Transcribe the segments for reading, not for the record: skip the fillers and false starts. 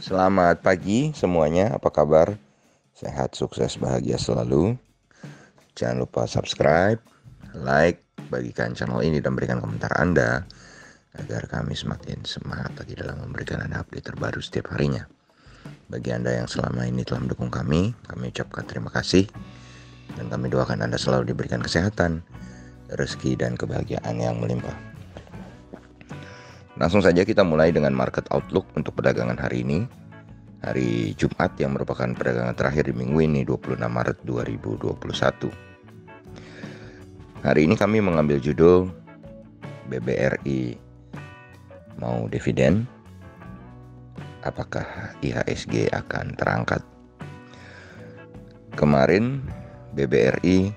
Selamat pagi semuanya, apa kabar? Sehat, sukses, bahagia selalu. Jangan lupa subscribe, like, bagikan channel ini dan berikan komentar Anda agar kami semakin semangat lagi dalam memberikan Anda update terbaru setiap harinya. Bagi Anda yang selama ini telah mendukung kami ucapkan terima kasih dan kami doakan Anda selalu diberikan kesehatan, rezeki, dan kebahagiaan yang melimpah. Langsung saja kita mulai dengan market outlook untuk perdagangan hari ini. Hari Jumat yang merupakan perdagangan terakhir di minggu ini 26 Maret 2021. Hari ini kami mengambil judul BBRI mau dividen, apakah IHSG akan terangkat? Kemarin BBRI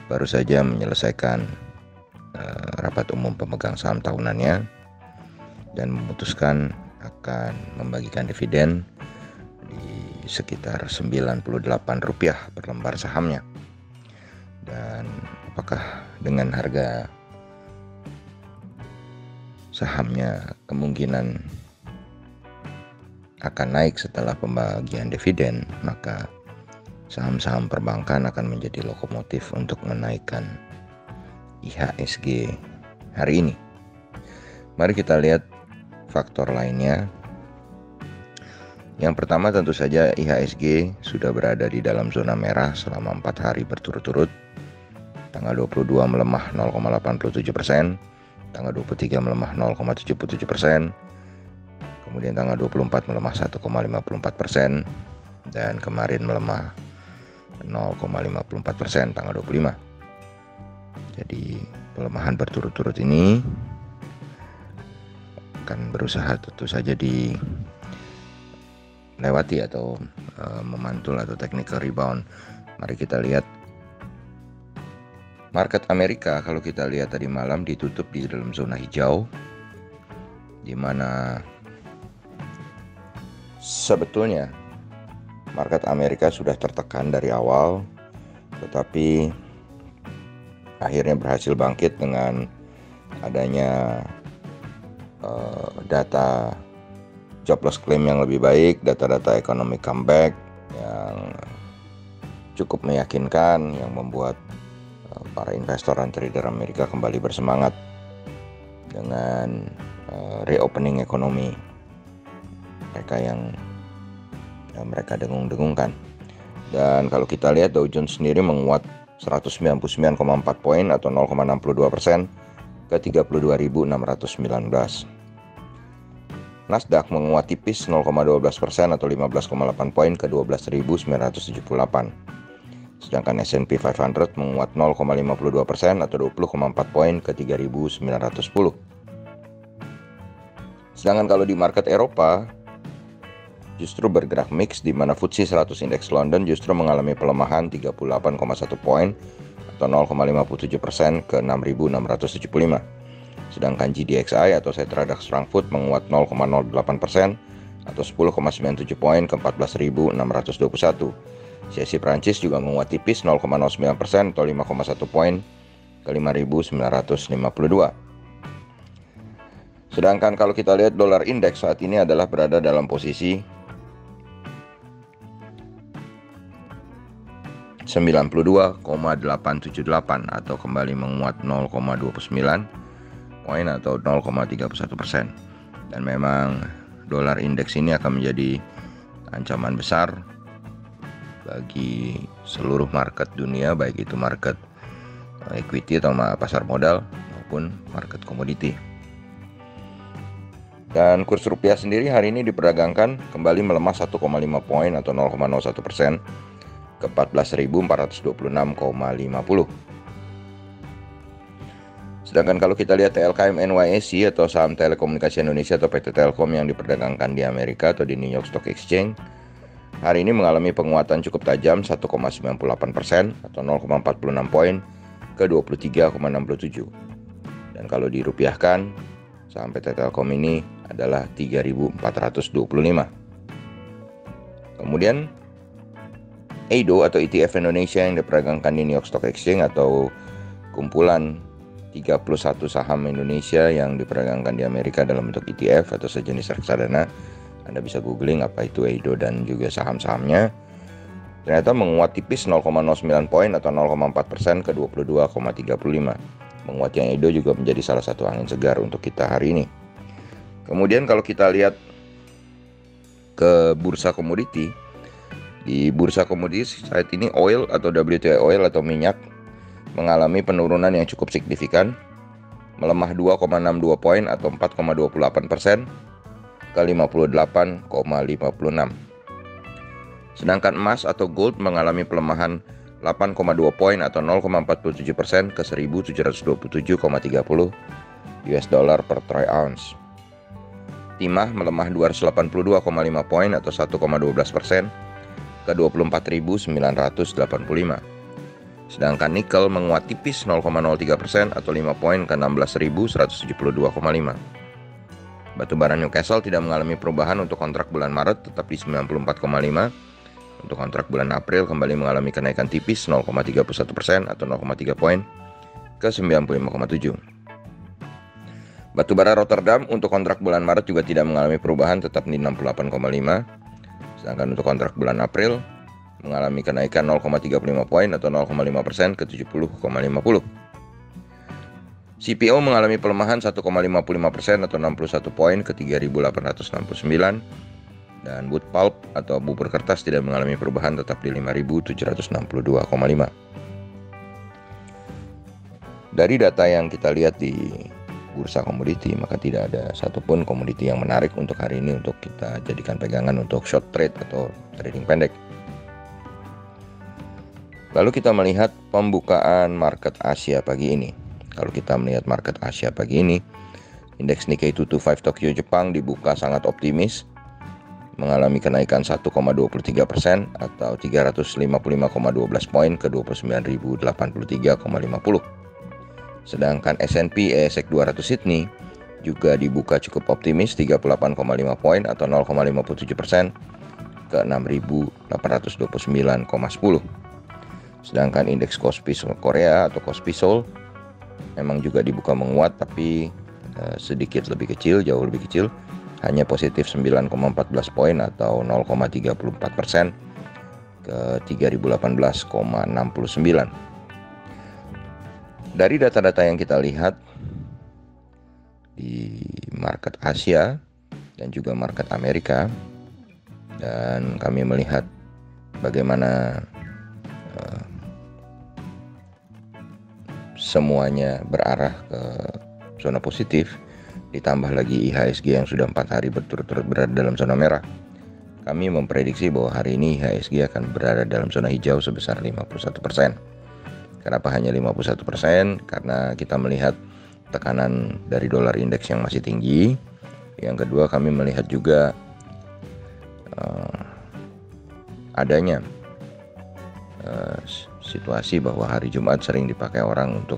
baru saja menyelesaikan rapat umum pemegang saham tahunannya dan memutuskan akan membagikan dividen di sekitar Rp98 per lembar sahamnya. Dan apakah dengan harga sahamnya kemungkinan akan naik setelah pembagian dividen, maka saham-saham perbankan akan menjadi lokomotif untuk menaikkan IHSG hari ini. Mari kita lihat faktor lainnya. Yang pertama tentu saja IHSG sudah berada di dalam zona merah selama 4 hari berturut-turut. Tanggal 22 melemah 0,87%, tanggal 23 melemah 0,77%, kemudian tanggal 24 melemah 1,54%, dan kemarin melemah 0,54% tanggal 25. Jadi pelemahan berturut-turut ini akan berusaha tentu saja dilewati atau memantul atau technical rebound. Mari kita lihat market Amerika. Kalau kita lihat tadi malam ditutup di dalam zona hijau, di mana sebetulnya market Amerika sudah tertekan dari awal, tetapi akhirnya berhasil bangkit dengan adanya data jobless claim yang lebih baik, data-data ekonomi comeback yang cukup meyakinkan, yang membuat para investor dan trader Amerika kembali bersemangat dengan reopening ekonomi mereka yang mereka dengung-dengungkan. Dan kalau kita lihat Dow Jones sendiri menguat 199,4 poin atau 0,62% ke 32.619. Nasdaq menguat tipis 0,12% atau 15,8 poin ke 12.978. Sedangkan S&P 500 menguat 0,52% atau 20,4 poin ke 3.910. Sedangkan kalau di market Eropa justru bergerak mix, di mana FTSE 100 Index London justru mengalami pelemahan 38,1 poin atau 0,57% ke 6.675. Sedangkan GDXI atau Xetra DAX Frankfurt menguat 0,08% atau 10,97 poin ke 14.621. CAC Prancis juga menguat tipis 0,09% atau 5,1 poin ke 5.952. Sedangkan kalau kita lihat dolar indeks saat ini adalah berada dalam posisi 92,878 atau kembali menguat 0,29 poin atau 0,31%. Dan memang dolar indeks ini akan menjadi ancaman besar bagi seluruh market dunia, baik itu market equity atau pasar modal maupun market komoditi. Dan kurs rupiah sendiri hari ini diperdagangkan kembali melemah 1,5 poin atau 0,01% ke 14.426,50. Sedangkan kalau kita lihat TLKM NYSE atau saham telekomunikasi Indonesia atau PT Telkom yang diperdagangkan di Amerika atau di New York Stock Exchange, hari ini mengalami penguatan cukup tajam 1,98% atau 0,46 poin ke 23,67. Dan kalau dirupiahkan, saham PT Telkom ini adalah 3.425. Kemudian EIDO atau ETF Indonesia yang diperdagangkan di New York Stock Exchange atau kumpulan 31 saham Indonesia yang diperdagangkan di Amerika dalam bentuk ETF atau sejenis reksadana Anda bisa googling apa itu EIDO dan juga saham-sahamnya. Ternyata menguat tipis 0,09 poin atau 0,4% ke 22,35. Menguatnya EIDO juga menjadi salah satu angin segar untuk kita hari ini. Kemudian kalau kita lihat ke bursa komoditi, di bursa komoditi saat ini oil atau WTI oil atau minyak mengalami penurunan yang cukup signifikan, melemah 2,62 poin atau 4,28% ke 58,56. Sedangkan emas atau gold mengalami pelemahan 8,2 poin atau 0,47% ke 1.727,30 US dollar per troy ounce. Timah melemah 282,5 poin atau 1,12% ke 24.985. Sedangkan nikel menguat tipis 0,03% atau 5 poin ke 16.172,5. Batubara Newcastle tidak mengalami perubahan untuk kontrak bulan Maret, tetap di 94,5. Untuk kontrak bulan April kembali mengalami kenaikan tipis 0,31% atau 0,3 poin ke 95,7. Batubara Rotterdam untuk kontrak bulan Maret juga tidak mengalami perubahan, tetap di 68,5. Sedangkan untuk kontrak bulan April mengalami kenaikan 0,35 poin atau 0,5% ke 70,50. CPO mengalami pelemahan 1,55% atau 61 poin ke 3.869. Dan wood pulp atau bubur kertas tidak mengalami perubahan, tetap di 5.762,5. Dari data yang kita lihat di bursa komoditi, maka tidak ada satupun komoditi yang menarik untuk hari ini untuk kita jadikan pegangan untuk short trade atau trading pendek. Lalu kita melihat pembukaan market Asia pagi ini. Kalau kita melihat market Asia pagi ini, indeks Nikkei 225 Tokyo Jepang dibuka sangat optimis, mengalami kenaikan 1,23% atau 355,12 poin ke 29.083,50. Sedangkan S&P ASX 200 Sydney juga dibuka cukup optimis 38,5 poin atau 0,57% ke 6.829,10. Sedangkan indeks Kospi Korea atau Kospi Seoul memang juga dibuka menguat, tapi sedikit lebih kecil, jauh lebih kecil, hanya positif 9,14 poin atau 0,34% ke 3.018,69. Dari data-data yang kita lihat di market Asia dan juga market Amerika, dan kami melihat bagaimana semuanya berarah ke zona positif, ditambah lagi IHSG yang sudah 4 hari berturut-turut berada dalam zona merah, kami memprediksi bahwa hari ini IHSG akan berada dalam zona hijau sebesar 51%. Kenapa hanya 51%? Karena kita melihat tekanan dari dolar indeks yang masih tinggi. Yang kedua, kami melihat juga adanya situasi bahwa hari Jumat sering dipakai orang untuk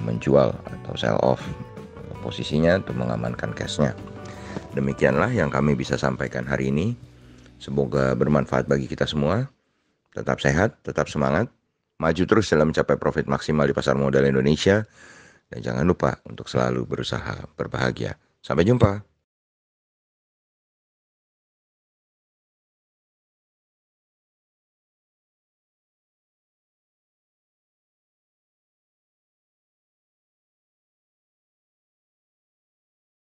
menjual atau sell off posisinya untuk mengamankan cashnya. Demikianlah yang kami bisa sampaikan hari ini. Semoga bermanfaat bagi kita semua. Tetap sehat, tetap semangat, maju terus dalam mencapai profit maksimal di pasar modal Indonesia. Dan jangan lupa untuk selalu berusaha berbahagia. Sampai jumpa.